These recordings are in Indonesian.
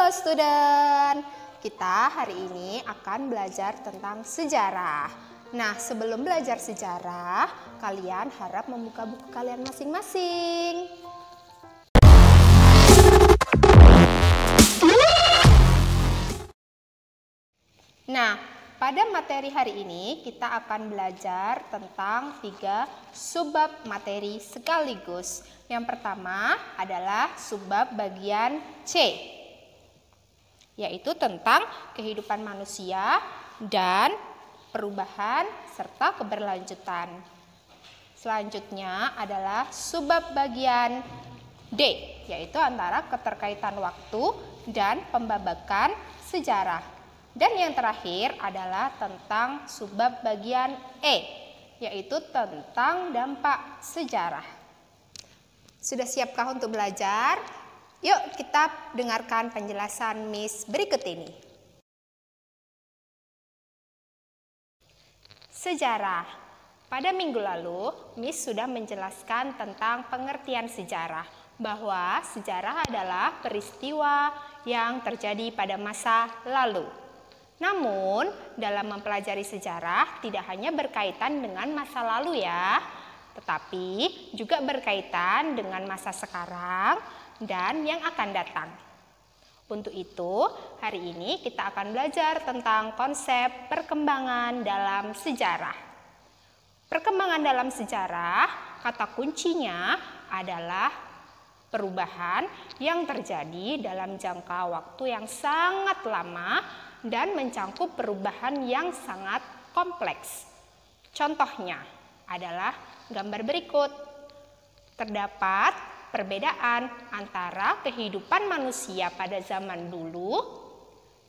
Halo student, kita hari ini akan belajar tentang sejarah. Nah, sebelum belajar sejarah, kalian harap membuka buku kalian masing-masing. Nah, pada materi hari ini kita akan belajar tentang 3 subbab materi sekaligus. Yang pertama adalah subbab bagian C, yaitu tentang kehidupan manusia dan perubahan serta keberlanjutan. Selanjutnya adalah subbab bagian D, yaitu antara keterkaitan waktu dan pembabakan sejarah. Dan yang terakhir adalah tentang subbab bagian E, yaitu tentang dampak sejarah. Sudah siapkah untuk belajar? Yuk kita dengarkan penjelasan Miss berikut ini. Sejarah. Pada minggu lalu, Miss sudah menjelaskan tentang pengertian sejarah, bahwa sejarah adalah peristiwa yang terjadi pada masa lalu. Namun, dalam mempelajari sejarah tidak hanya berkaitan dengan masa lalu ya, tetapi juga berkaitan dengan masa sekarang dan yang akan datang. Untuk itu, hari ini kita akan belajar tentang konsep perkembangan dalam sejarah. Perkembangan dalam sejarah, kata kuncinya adalah perubahan yang terjadi dalam jangka waktu yang sangat lama dan mencakup perubahan yang sangat kompleks. Contohnya adalah gambar berikut. Terdapat perbedaan antara kehidupan manusia pada zaman dulu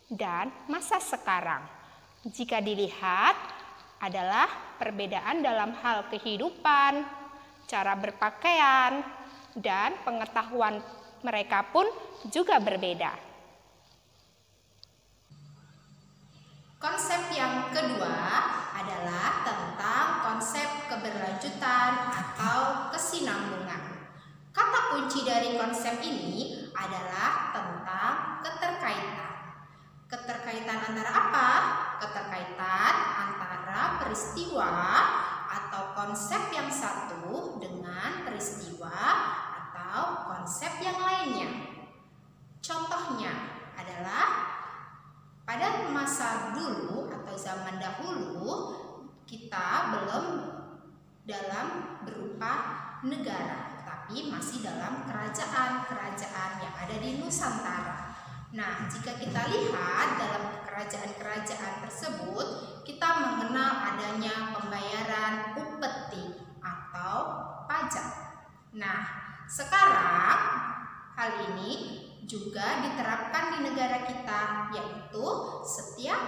dan masa sekarang. Jika dilihat adalah perbedaan dalam hal kehidupan, cara berpakaian, dan pengetahuan mereka pun juga berbeda. Konsep yang kedua adalah tentang konsep keberlanjutan atau kesinambungan. Kata kunci dari konsep ini adalah tentang keterkaitan. Keterkaitan antara apa? Keterkaitan antara peristiwa atau konsep yang satu dengan peristiwa atau konsep yang lainnya. Contohnya adalah pada masa dulu atau zaman dahulu, kita belum dalam berupa negara, tapi masih dalam kerajaan-kerajaan yang ada di Nusantara. Nah, jika kita lihat dalam kerajaan-kerajaan tersebut, kita mengenal adanya pembayaran upeti atau pajak. Nah, sekarang hal ini juga diterapkan di negara kita, yaitu setiap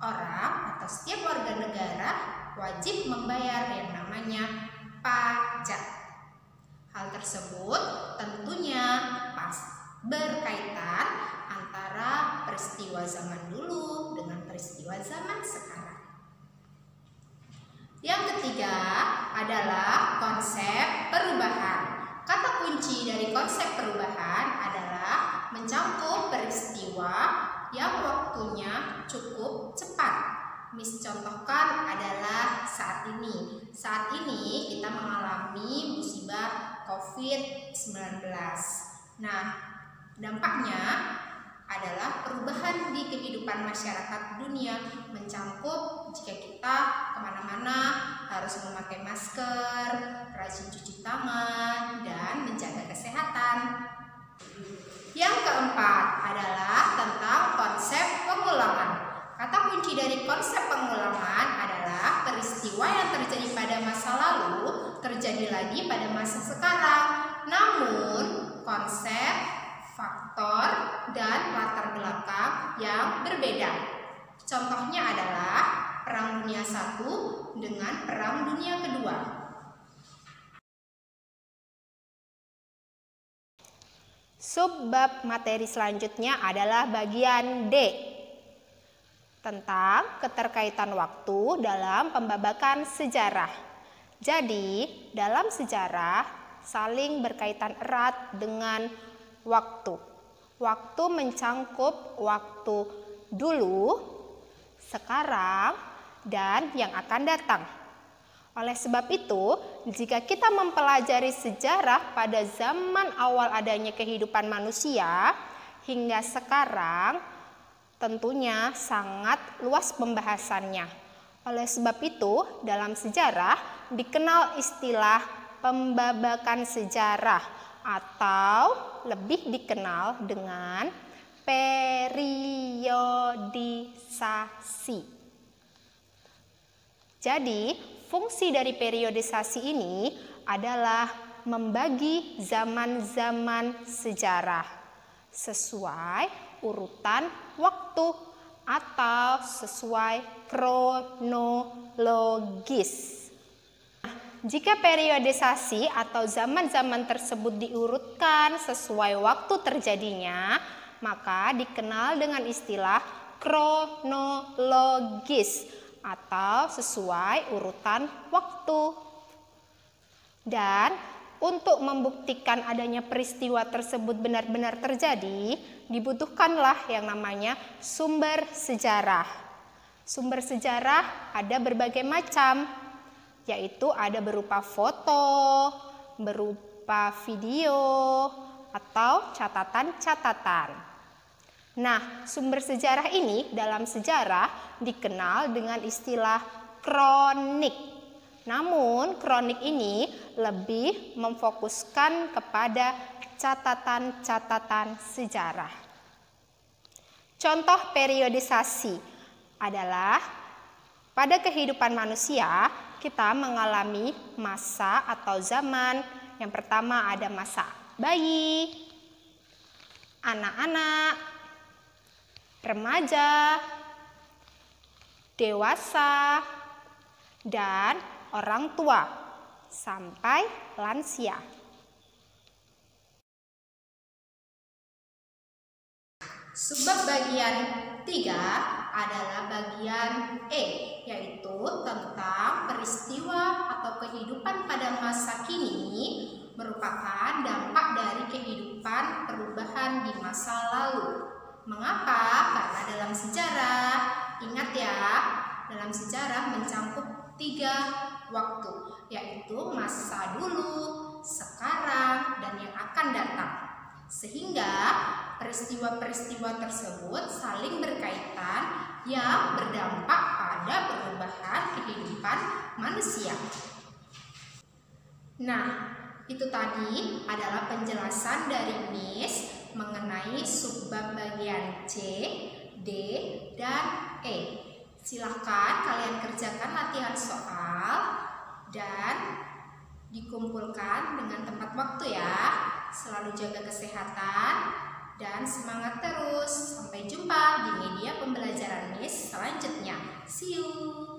orang atau setiap warga negara wajib membayar yang namanya pajak. Hal tersebut tentunya berkaitan antara peristiwa zaman dulu dengan peristiwa zaman sekarang. Yang ketiga adalah konsep perubahan. Kata kunci dari konsep perubahan adalah mencakup peristiwa yang waktunya cukup cepat. Miss contohkan adalah saat ini. Saat ini kita mengalami musibah COVID-19. Nah, dampaknya adalah perubahan di kehidupan masyarakat dunia, mencakup jika kita kemana-mana harus memakai masker, rajin cuci tangan, dan menjaga kesehatan. Yang keempat adalah tentang konsep pengulangan. Kata kunci dari konsep pengulangan adalah peristiwa yang terjadi pada masa lalu terjadi lagi pada masa sekarang, namun konsep, faktor, dan latar belakang yang berbeda. Contohnya adalah Perang Dunia I dengan Perang Dunia II. Subbab materi selanjutnya adalah bagian D, tentang keterkaitan waktu dalam pembabakan sejarah. Jadi, dalam sejarah saling berkaitan erat dengan waktu. Waktu mencangkup waktu dulu, sekarang, dan yang akan datang. Oleh sebab itu, jika kita mempelajari sejarah pada zaman awal adanya kehidupan manusia hingga sekarang, tentunya sangat luas pembahasannya. Oleh sebab itu, dalam sejarah dikenal istilah pembabakan sejarah atau lebih dikenal dengan periodisasi. Jadi, fungsi dari periodisasi ini adalah membagi zaman-zaman sejarah sesuai urutan waktu atau sesuai kronologis. Jika periodisasi atau zaman-zaman tersebut diurutkan sesuai waktu terjadinya, maka dikenal dengan istilah kronologis atau sesuai urutan waktu. Dan untuk membuktikan adanya peristiwa tersebut benar-benar terjadi, dibutuhkanlah yang namanya sumber sejarah. Sumber sejarah ada berbagai macam, yaitu ada berupa foto, berupa video, atau catatan-catatan. Nah, sumber sejarah ini dalam sejarah dikenal dengan istilah kronik. Namun, kronik ini lebih memfokuskan kepada catatan-catatan sejarah. Contoh periodisasi adalah pada kehidupan manusia, kita mengalami masa atau zaman. Yang pertama ada masa bayi, anak-anak, remaja, dewasa, dan orang tua, sampai lansia. Subbab bagian 3 adalah bagian E, yaitu tentang peristiwa atau kehidupan pada masa kini merupakan dampak dari kehidupan perubahan di masa lalu. Mengapa? Karena dalam sejarah, ingat ya, dalam sejarah mencangkup 3 waktu, yaitu masa dulu, sekarang, dan yang akan datang. Sehingga peristiwa-peristiwa tersebut saling berkaitan yang berdampak pada perubahan kehidupan manusia. Nah, itu tadi adalah penjelasan dari Miss mengenai subbab bagian C, D, dan E. Silahkan kalian kerjakan latihan soal dan dikumpulkan dengan tepat waktu ya. Selalu jaga kesehatan dan semangat terus. Sampai jumpa di media pembelajaran Miss selanjutnya. See you!